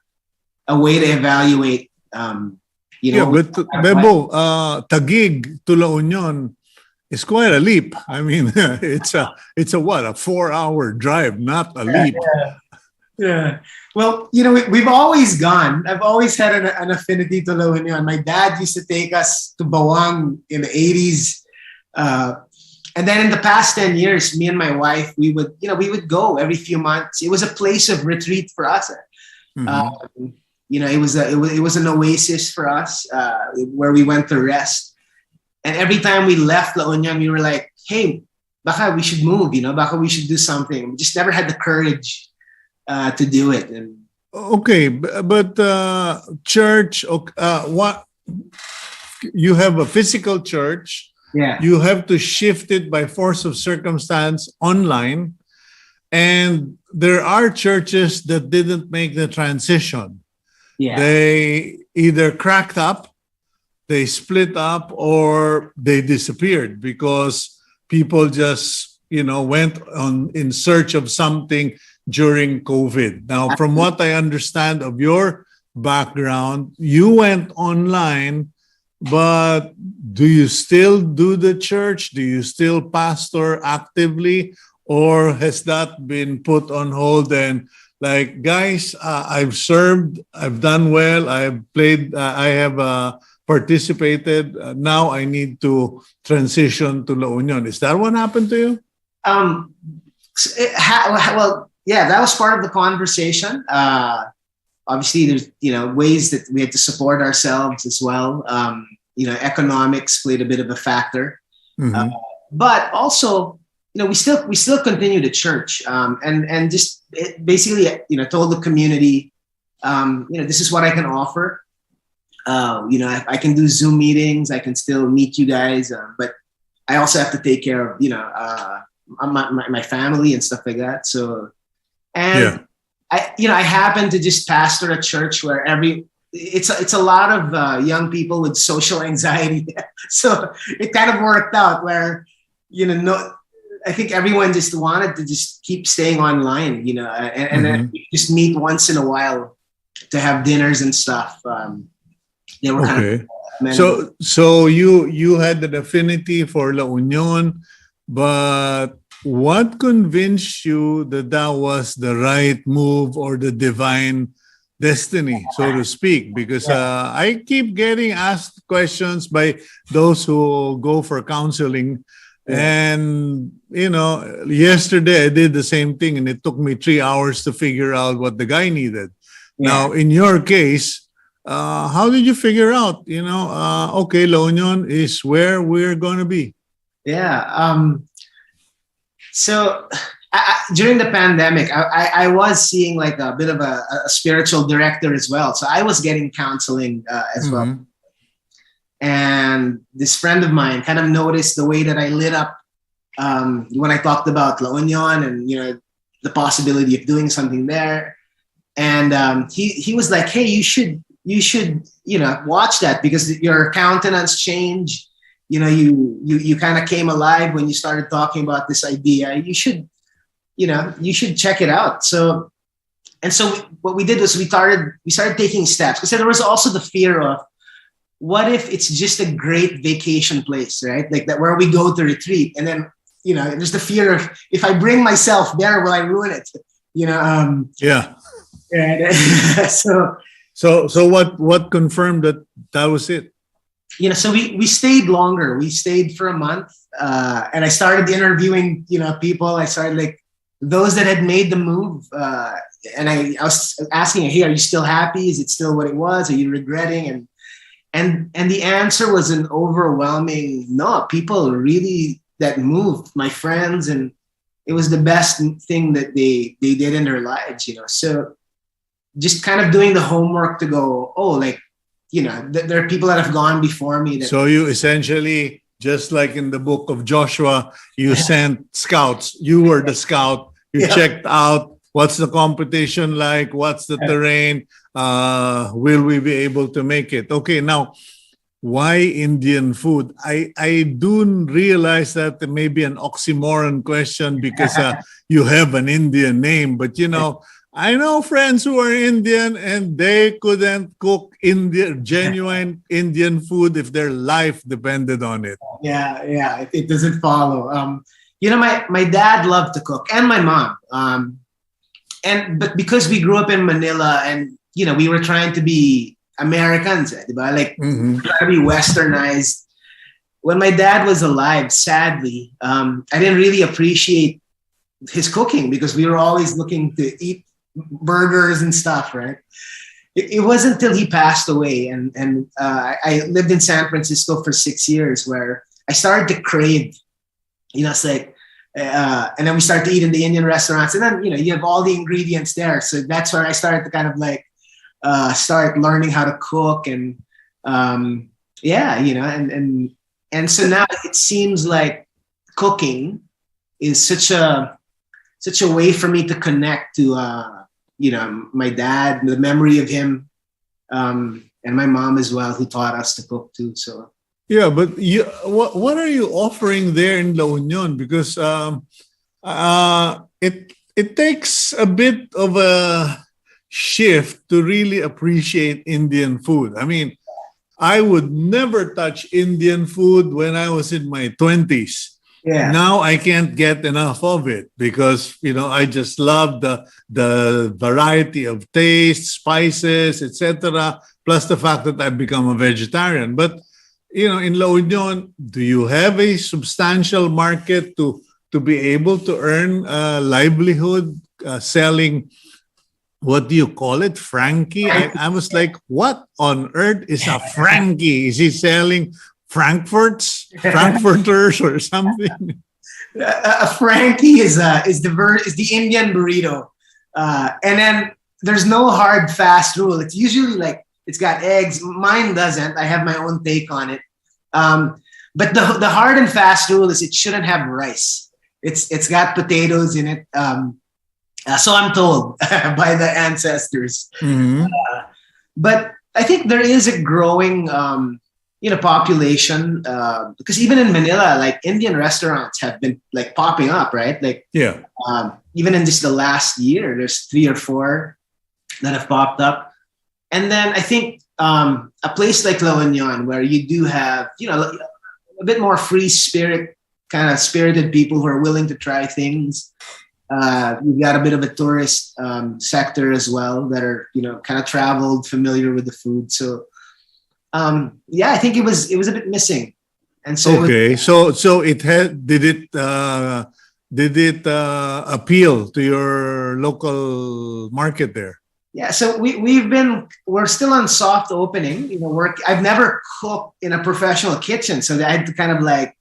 Speaker 5: way to evaluate.
Speaker 1: But Bebo, Taguig to La Union is quite a leap. I mean, it's a 4-hour drive, not a leap.
Speaker 5: Yeah. Well, we've always gone. I've always had an affinity to La Union. My dad used to take us to Bawang in the 80s. And then in the past 10 years, me and my wife, we would go every few months. It was a place of retreat for us.
Speaker 1: Mm-hmm.
Speaker 5: It was an oasis for us where we went to rest. And every time we left La Union, we were like, hey, baka we should move, baka we should do something. We just never had the courage to do it. And
Speaker 1: okay, but church, what you have a physical church.
Speaker 5: Yeah.
Speaker 1: You have to shift it by force of circumstance online. And there are churches that didn't make the transition.
Speaker 5: Yeah.
Speaker 1: They either cracked up, they split up, or they disappeared because people just, went on in search of something during COVID. Now, from what I understand of your background, you went online, but do you still do the church? Do you still pastor actively? Or has that been put on hold and guys, I've served, I've done well, I've played, I have participated. Now I need to transition to La Union. Is that what happened to you?
Speaker 5: Well, yeah, that was part of the conversation. Obviously, there's ways that we had to support ourselves as well. Economics played a bit of a factor,
Speaker 1: Mm-hmm.
Speaker 5: but also we still continue to church and just basically told the community, this is what I can offer. I can do Zoom meetings. I can still meet you guys, but I also have to take care of my family and stuff like that. So, and I happen to just pastor a church where it's a lot of young people with social anxiety. So it kind of worked out where no, I think everyone just wanted to just keep staying online, and then just meet once in a while to have dinners and stuff. They were kind of
Speaker 1: so you had an affinity for La Union, but what convinced you that that was the right move or the divine destiny, so to speak? Because I keep getting asked questions by those who go for counseling. And, yesterday I did the same thing and it took me 3 hours to figure out what the guy needed. Yeah. Now, in your case, how did you figure out, okay, La Union is where we're going to be?
Speaker 5: Yeah. So during the pandemic, I was seeing like a bit of a spiritual director as well. So I was getting counseling as well. And this friend of mine kind of noticed the way that I lit up when I talked about La Union and, the possibility of doing something there. And he was like, hey, you should, watch that because your countenance changed. You kind of came alive when you started talking about this idea. You should check it out. So what we did was we started taking steps because there was also the fear of, what if it's just a great vacation place, right? Like that where we go to retreat. And then, there's the fear of if I bring myself there, will I ruin it?
Speaker 1: Yeah.
Speaker 5: So
Speaker 1: what confirmed that was it?
Speaker 5: So we stayed longer. We stayed for a month. And I started interviewing, people. I started like those that had made the move. And I was asking, hey, are you still happy? Is it still what it was? Are you regretting? And the answer was an overwhelming no. People really that moved, my friends, and it was the best thing that they did in their lives, So just kind of doing the homework to go, there are people that have gone before me.
Speaker 1: So you essentially, just like in the book of Joshua, you sent scouts. You were the scout. You checked out what's the competition like, what's the terrain, will we be able to make it? Okay, now, why Indian food? I do realize that there may be an oxymoron question because you have an Indian name, but I know friends who are Indian and they couldn't cook genuine Indian food if their life depended on it.
Speaker 5: Yeah, it doesn't follow. My dad loved to cook and my mom. But because we grew up in Manila and, we were trying to be Americans, like trying to be westernized. When my dad was alive, sadly, I didn't really appreciate his cooking because we were always looking to eat burgers and stuff, right? It wasn't until he passed away and I lived in San Francisco for 6 years where I started to crave, it's like, and then we started to eat in the Indian restaurants and then, you have all the ingredients there. So that's where I started to kind of like, start learning how to cook and, and so now it seems like cooking is such a way for me to connect to, my dad, the memory of him, and my mom as well, who taught us to cook too. So.
Speaker 1: Yeah, but what are you offering there in La Union? Because it takes a bit of a shift to really appreciate Indian food. I mean, I would never touch Indian food when I was in my 20s. Yeah. Now I can't get enough of it because, I just love the variety of taste, spices, etc. Plus the fact that I've become a vegetarian. But in La Union, do you have a substantial market to be able to earn a livelihood selling, what do you call it, Frankie? I was like, what on earth is a Frankie? Is he selling Frankfurters or something?
Speaker 5: A Frankie is the Indian burrito. And then there's no hard fast rule. It's usually like, it's got eggs. Mine doesn't. I have my own take on it. But the hard and fast rule is it shouldn't have rice. It's got potatoes in it. So I'm told by the ancestors. Mm-hmm. But I think there is a growing, population, because even in Manila, like Indian restaurants have been like popping up, right? Like
Speaker 1: Yeah.
Speaker 5: even in just the last year, there's 3 or 4 that have popped up. And then I think a place like La Union, where you do have, a bit more free spirit, kind of spirited people who are willing to try things. You've got a bit of a tourist sector as well that are, kind of traveled, familiar with the food. So, I think it was a bit missing. And so
Speaker 1: Okay. So it had did it appeal to your local market there?
Speaker 5: Yeah, so we're still on soft opening. I've never cooked in a professional kitchen, so I had to kind of like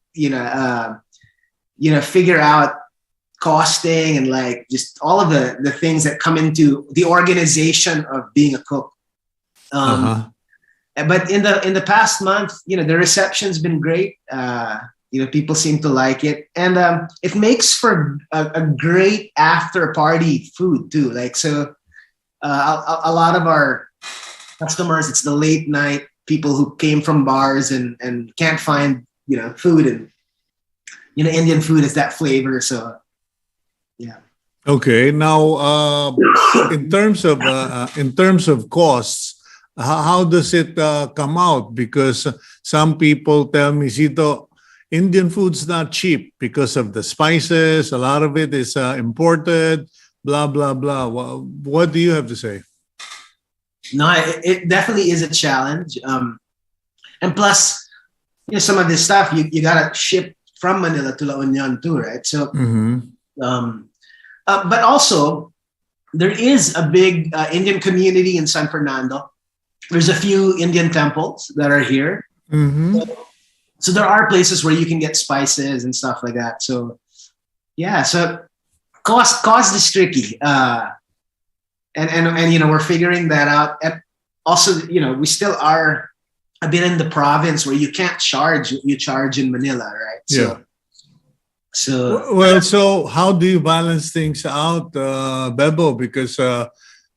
Speaker 5: figure out costing and like just all of the things that come into the organization of being a cook. But in the past month, the reception's been great. People seem to like it, and it makes for a great after party food too. Like so. A lot of our customers, it's the late night people who came from bars and can't find food, and Indian food is that flavor. So yeah.
Speaker 1: Okay. Now, in terms of costs, how does it come out? Because some people tell me, Sito, Indian food's not cheap because of the spices. A lot of it is imported. Blah, blah, blah. What do you have to say?
Speaker 5: No, it definitely is a challenge. And plus, some of this stuff you gotta ship from Manila to La Union too, right? So, but also there is a big Indian community in San Fernando. There's a few Indian temples that are here. So there are places where you can get spices and stuff like that. So yeah, so cost is tricky, and we're figuring that out. And also, we still are a bit in the province where you can't charge what you charge in Manila, right?
Speaker 1: Yeah.
Speaker 5: So
Speaker 1: So how do you balance things out, Bebo? Because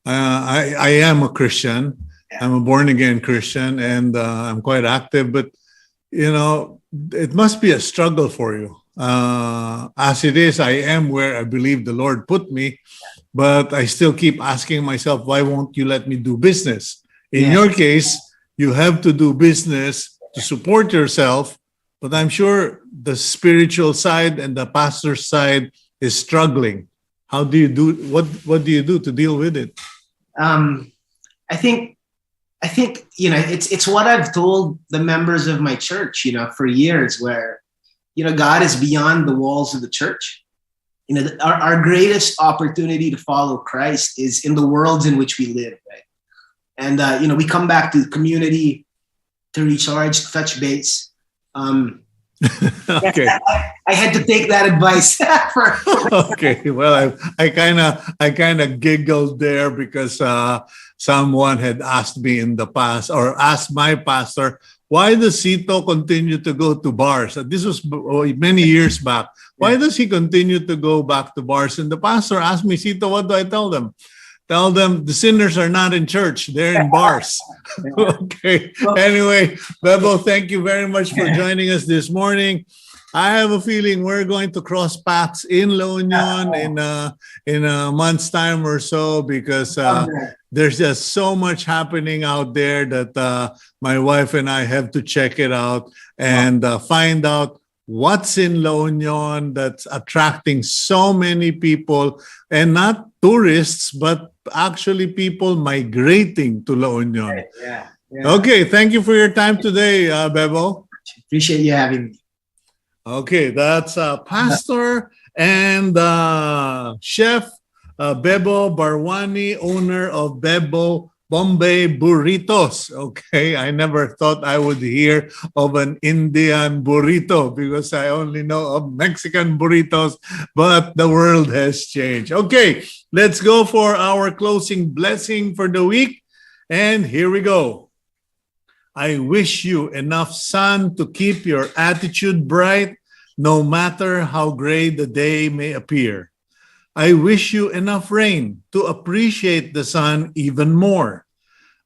Speaker 1: I am a Christian. I'm a born again Christian, and I'm quite active. But it must be a struggle for you. As it is, I am where I believe the Lord put me, but I still keep asking myself, why won't you let me do business? In your case, you have to do business to support yourself, but I'm sure the spiritual side and the pastor's side is struggling. How do you do? What do you do to deal with it?
Speaker 5: I think it's what I've told the members of my church, for years, where God is beyond the walls of the church. Our greatest opportunity to follow Christ is in the worlds in which we live, right? And we come back to the community to recharge, to touch base.
Speaker 1: Okay.
Speaker 5: I had to take that advice.
Speaker 1: Okay. Well, I kind of giggled there because someone had asked me in the past, or asked my pastor, why does Sito continue to go to bars? This was many years back. Why does he continue to go back to bars? And the pastor asked me, Sito, what do I tell them? Tell them the sinners are not in church. They're in bars. Okay. Anyway, Bebo, thank you very much for joining us this morning. I have a feeling we're going to cross paths in La Union in a month's time or so, because there's just so much happening out there that my wife and I have to check it out and find out what's in La Union that's attracting so many people, and not tourists, but actually people migrating to La Union.
Speaker 5: Yeah.
Speaker 1: Okay, thank you for your time today, Bebo.
Speaker 5: Appreciate you having me.
Speaker 1: Okay, that's pastor and chef Bebo Bharwani, owner of Bebo Bombay Burritos. Okay, I never thought I would hear of an Indian burrito because I only know of Mexican burritos, but the world has changed. Okay, let's go for our closing blessing for the week. And here we go. I wish you enough sun to keep your attitude bright, no matter how gray the day may appear. I wish you enough rain to appreciate the sun even more.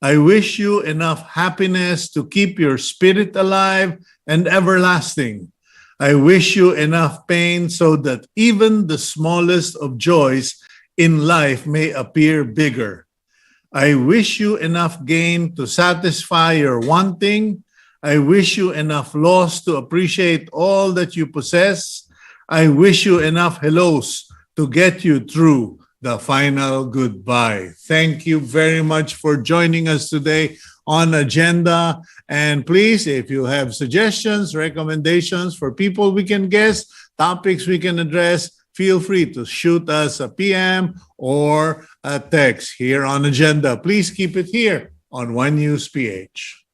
Speaker 1: I wish you enough happiness to keep your spirit alive and everlasting. I wish you enough pain so that even the smallest of joys in life may appear bigger. I wish you enough gain to satisfy your wanting. I wish you enough loss to appreciate all that you possess. I wish you enough hellos to get you through the final goodbye. Thank you very much for joining us today on Agenda. And please, if you have suggestions, recommendations for people we can guest, topics we can address, feel free to shoot us a PM or a text here on Agenda. Please keep it here on One News PH.